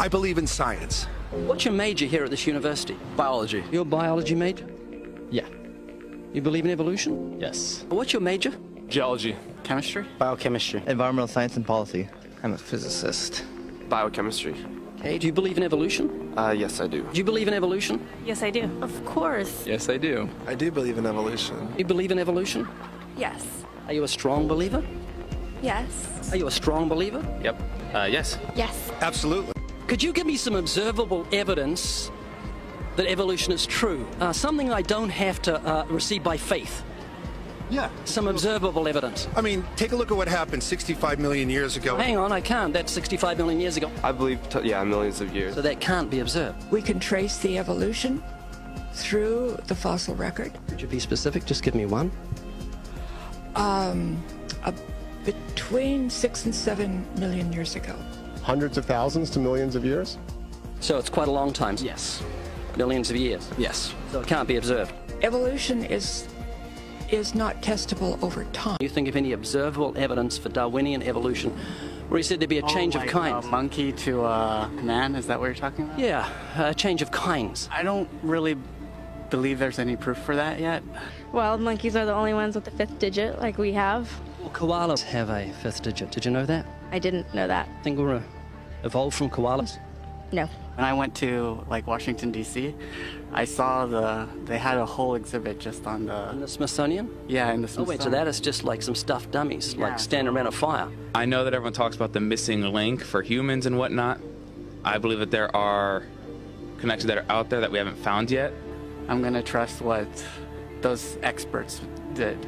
I believe in science. What's your major here at this university? Biology. Your biology major? Yeah. You believe in evolution? Yes. What's your major? Geology. Chemistry? Biochemistry. Environmental science and policy. I'm a physicist. Biochemistry. Okay, do you believe in evolution? Yes, I do. Do you believe in evolution? Yes, I do. Of course. Yes, I do. I do believe in evolution. You believe in evolution? Yes. Are you a strong believer? Yes. Are you a strong believer? Yep. Yes. Yes. Absolutely. Could you give me some observable evidence that evolution is true? Something I don't have to receive by faith. Yeah. Some observable evidence. I mean, take a look at what happened 65 million years ago. Hang on, I can't. That's 65 million years ago. I believe, millions of years. So that can't be observed. We can trace the evolution through the fossil record. Could you be specific? Just give me one. Between 6 and 7 million years ago. Hundreds of thousands to millions of years? So it's quite a long time. Yes. Millions of years. Yes. So it can't be observed. Evolution is not testable over time. You think of any observable evidence for Darwinian evolution where he said there'd be a change of kinds? Monkey to man, is that what you're talking about? Yeah, a change of kinds. I don't really believe there's any proof for that yet. Well, monkeys are the only ones with the 5th digit, like we have. Well, koalas have a 5th digit. Did you know that? I didn't know that. Think we're evolved from koalas? No. When I went to Washington D.C., I saw they had a whole exhibit just on In the Smithsonian? in the Oh, wait, Smithsonian. so that is just like some stuffed dummies, Yeah, like standing around a fire. I know that everyone talks about the missing link for humans and whatnot. I believe that there are connections that are out there that we haven't found yet. I'm gonna trust what those experts did.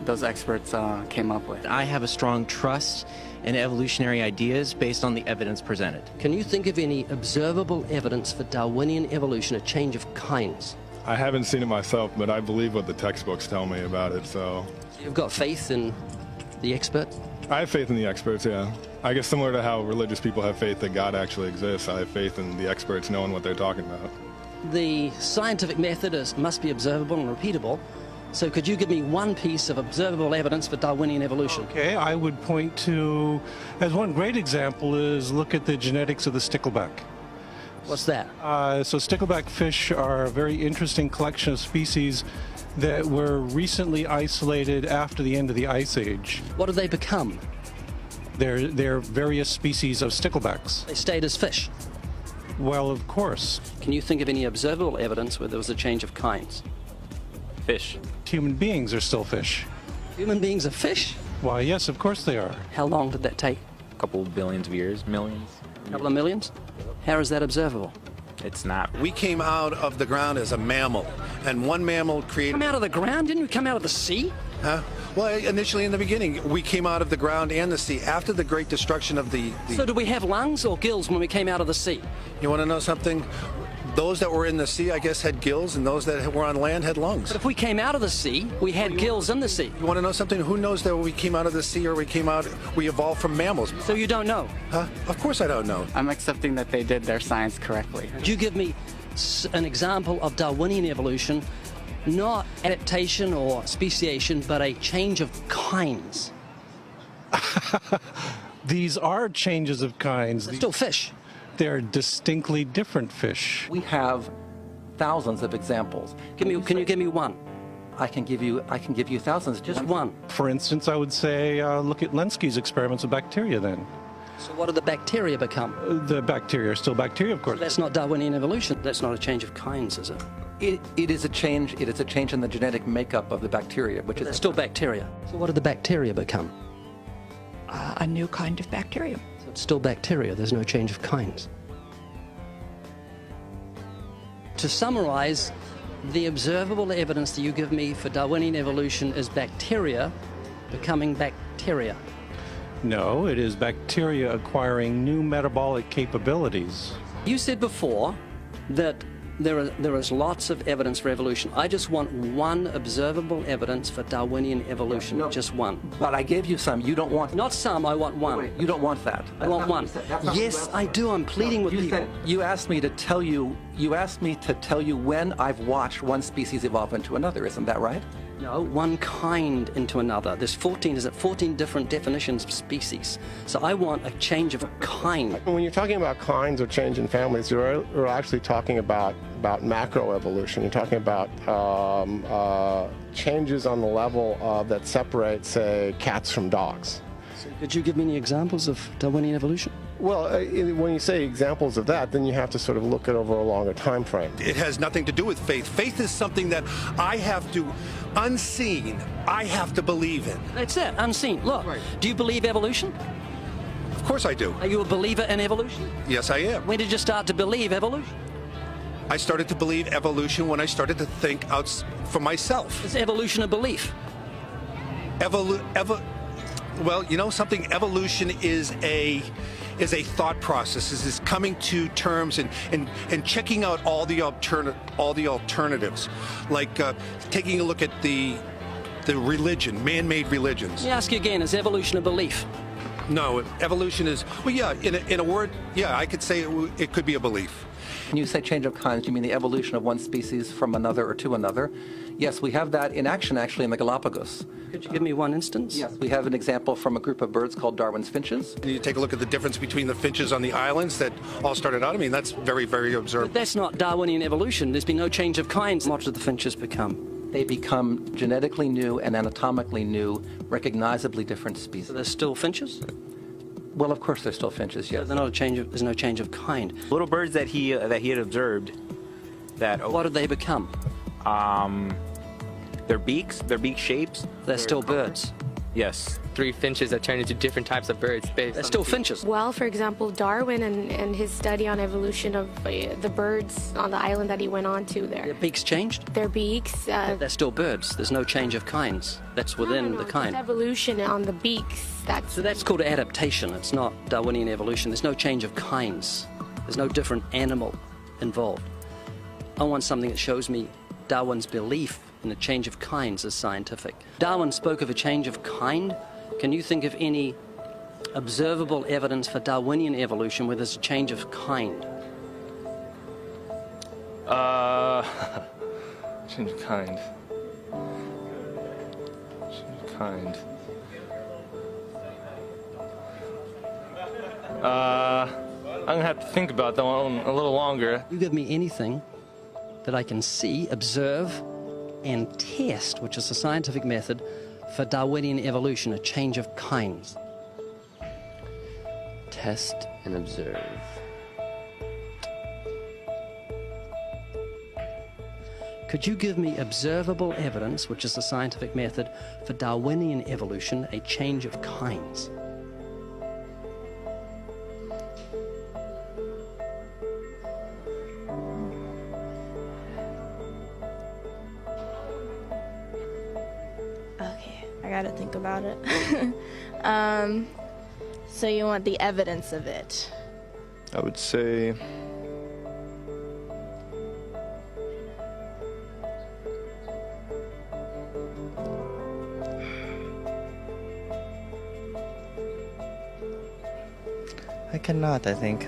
Those experts came up with. I have a strong trust in evolutionary ideas based on the evidence presented. Can you think of any observable evidence for Darwinian evolution, a change of kinds? I haven't seen it myself, but I believe what the textbooks tell me about it, so. You've got faith in the expert? I have faith in the experts, yeah. I guess similar to how religious people have faith that God actually exists, I have faith in the experts knowing what they're talking about. The scientific method must be observable and repeatable. So could you give me one piece of observable evidence for Darwinian evolution? Okay, I would point to, as one great example is look at the genetics of the stickleback. What's that? So stickleback fish are a very interesting collection of species that were recently isolated after the end of the Ice Age. What do they become? They're various species of sticklebacks. They stayed as fish. Well, of course. Can you think of any observable evidence where there was a change of kinds? Fish. Human beings are still fish. Human beings are fish? Why, yes, of course they are. How long did that take? A couple billions of years, millions. A couple of millions? How is that observable? It's not. We came out of the ground as a mammal, and one mammal created... Come out of the ground? Didn't we come out of the sea? Huh? Well, initially in the beginning, we came out of the ground and the sea after the great destruction of the... So did we have lungs or gills when we came out of the sea? You want to know something? Those that were in the sea, I guess, had gills, and those that were on land had lungs. But if we came out of the sea, we had gills in the sea. You want to know something? Who knows that we came out of the sea or we evolved from mammals? So you don't know? Huh? Of course I don't know. I'm accepting that they did their science correctly. Could you give me an example of Darwinian evolution, not adaptation or speciation, but a change of kinds? These are changes of kinds. They're still fish. They're distinctly different fish. We have thousands of examples. Can you give me one? I can give you thousands. Just one. For instance, I would say look at Lenski's experiments with bacteria then. So what did the bacteria become? The bacteria are still bacteria, of course. That's not Darwinian evolution. That's not a change of kinds, is it? It is a change. It is a change in the genetic makeup of the bacteria, which is still bacteria. So what did the bacteria become? A new kind of bacterium. So it's still bacteria. There's no change of kinds. To summarize, the observable evidence that you give me for Darwinian evolution is bacteria becoming bacteria. No, it is bacteria acquiring new metabolic capabilities. You said before that there is lots of evidence for evolution. I just want one observable evidence for Darwinian evolution, No, just one. But I gave you some. You don't want. Not some, I want one. Wait, you don't want that. I want one. Yes, I do. I'm pleading with people. You asked me to tell you. You asked me to tell you when I've watched one species evolve into another. Isn't that right? No, one kind into another. There's 14 different definitions of species. So I want a change of kind. When you're talking about kinds or change in families, you're actually talking about macroevolution. You're talking about changes on the level that separate, say, cats from dogs. So could you give me any examples of Darwinian evolution? Well, when you say examples of that, then you have to sort of look at over a longer time frame. It has nothing to do with faith. Faith is something that I have to, unseen, I have to believe in. That's it, unseen. Look, do you believe evolution? Of course I do. Are you a believer in evolution? Yes, I am. When did you start to believe evolution? I started to believe evolution when I started to think out for myself. Is evolution a belief? Well, you know something, evolution is a thought process, is coming to terms and checking out all the alternatives, like taking a look at the religion, man-made religions. Let me ask you again, is evolution a belief? No, evolution is, well, yeah, in a word, yeah, I could say it could be a belief. When you say change of kinds, you mean the evolution of one species from another or to another? Yes, we have that in action actually in the Galapagos. Could you give me one instance? Yes, we have an example from a group of birds called Darwin's finches. You take a look at the difference between the finches on the islands that all started out. I mean, that's very, very observable. But that's not Darwinian evolution. There's been no change of kinds. What did the finches become? They become genetically new and anatomically new, recognizably different species. So they're still finches? Well, of course, they're still finches, yes. So they're not there's no change of kind. Little birds that he had observed. What did they become? Their beak shapes. They're still birds. Yes. 3 finches that turn into different types of birds. They're still finches. Well, for example, Darwin and his study on evolution of the birds on the island that he went on to there. Their beaks changed? Their beaks. They're still birds. There's no change of kinds. That's within the kind. Just evolution on the beaks. So that's called adaptation. It's not Darwinian evolution. There's no change of kinds. There's no different animal involved. I want something that shows me Darwin's belief in a change of kinds is scientific. Darwin spoke of a change of kind. Can you think of any observable evidence for Darwinian evolution where there's a change of kind? Change of kind. Change of kind. I'm gonna have to think about that one a little longer. You give me anything that I can see, observe, and test, which is a scientific method for Darwinian evolution, a change of kinds. Test and observe. Could you give me observable evidence, which is a scientific method for Darwinian evolution, a change of kinds? I gotta think about it. So you want the evidence of it? I would say I cannot, I think.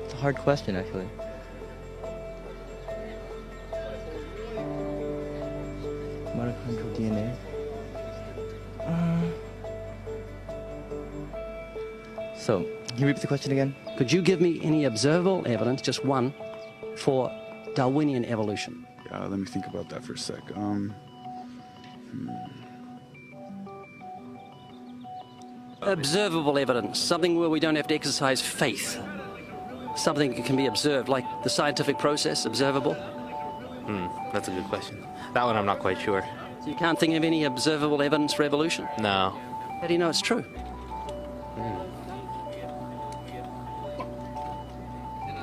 It's a hard question, actually. Mitochondrial DNA. So, can you repeat the question again? Could you give me any observable evidence, just one, for Darwinian evolution? Yeah, let me think about that for a sec. Observable evidence, something where we don't have to exercise faith. Something that can be observed, like the scientific process, observable. That's a good question. That one I'm not quite sure. So you can't think of any observable evidence for evolution? No. How do you know it's true?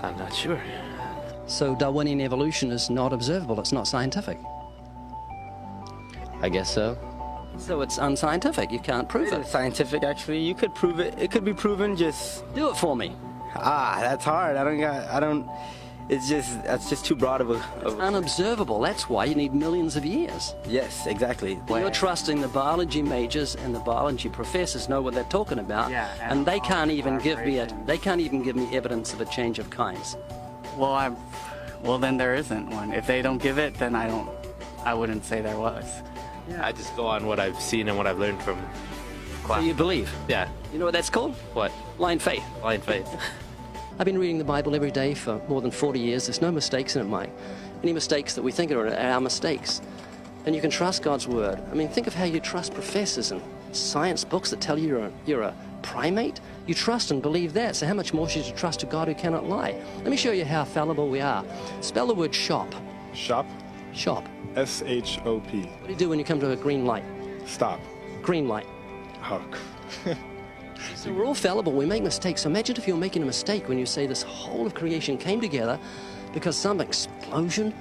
I'm not sure. So Darwinian evolution is not observable, it's not scientific. I guess so. So it's unscientific, you can't prove it. It's scientific, actually. You could prove it. It could be proven, just... Do it for me. That's hard. that's just too broad of a. Unobservable. That's why you need millions of years. Yes, exactly. You're trusting the biology majors and the biology professors know what they're talking about, and they can't even give me evidence of a change of kinds. Well, then there isn't one. If they don't give it, then I wouldn't say there was. Yeah, I just go on what I've seen and what I've learned from class. So you believe? Yeah. You know what that's called? What? Blind faith. Blind faith. I've been reading the Bible every day for more than 40 years. There's no mistakes in it, Mike. Any mistakes that we think are our mistakes. And you can trust God's word. I mean, think of how you trust professors and science books that tell you you're a primate. You trust and believe that, so how much more should you trust a God who cannot lie? Let me show you how fallible we are. Spell the word shop. Shop? Shop. S-H-O-P. What do you do when you come to a green light? Stop. Green light. Oh. So we're all fallible. We make mistakes. So imagine if you're making a mistake when you say this whole of creation came together because some explosion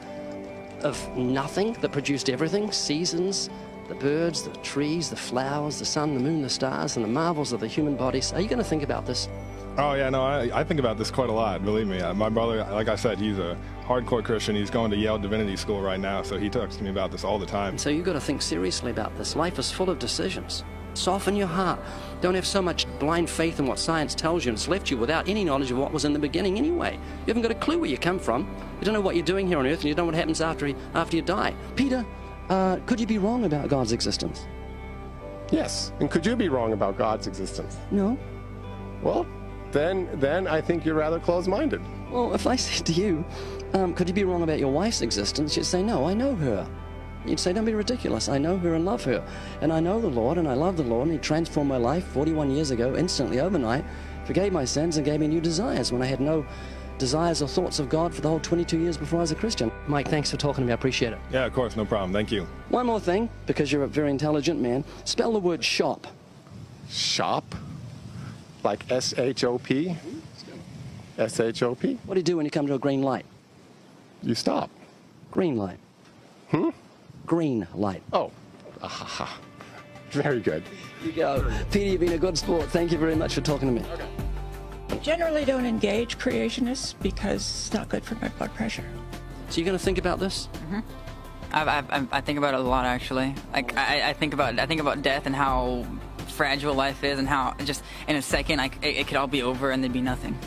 of nothing that produced everything, seasons, the birds, the trees, the flowers, the sun, the moon, the stars, and the marvels of the human bodies. Are you going to think about this? Oh, yeah, no, I think about this quite a lot, believe me. My brother, like I said, he's a hardcore Christian. He's going to Yale Divinity School right now, so he talks to me about this all the time. So you've got to think seriously about this. Life is full of decisions. Soften your heart. Don't have so much blind faith in what science tells you, and it's left you without any knowledge of what was in the beginning anyway. You haven't got a clue where you come from. You don't know what you're doing here on Earth, and you don't know what happens after you die. Peter, could you be wrong about God's existence? Yes. And could you be wrong about God's existence? No. Well, then I think you're rather closed-minded. Well, if I said to you, could you be wrong about your wife's existence? You'd say, no, I know her. You'd say, don't be ridiculous. I know her and love her. And I know the Lord, and I love the Lord, and He transformed my life 41 years ago, instantly, overnight, forgave my sins, and gave me new desires when I had no desires or thoughts of God for the whole 22 years before I was a Christian. Mike, thanks for talking to me. I appreciate it. Yeah, of course, no problem. Thank you. One more thing, because you're a very intelligent man. Spell the word shop. Shop? Like S-H-O-P? S-H-O-P? What do you do when you come to a green light? You stop. Green light. Green light. Oh. Very good. You go. Peter, you've been a good sport. Thank you very much for talking to me. Okay. I generally don't engage creationists because it's not good for my blood pressure. So you're going to think about this? I think about it a lot, actually. Like I think about death and how fragile life is, and how just in a second it could all be over and there'd be nothing.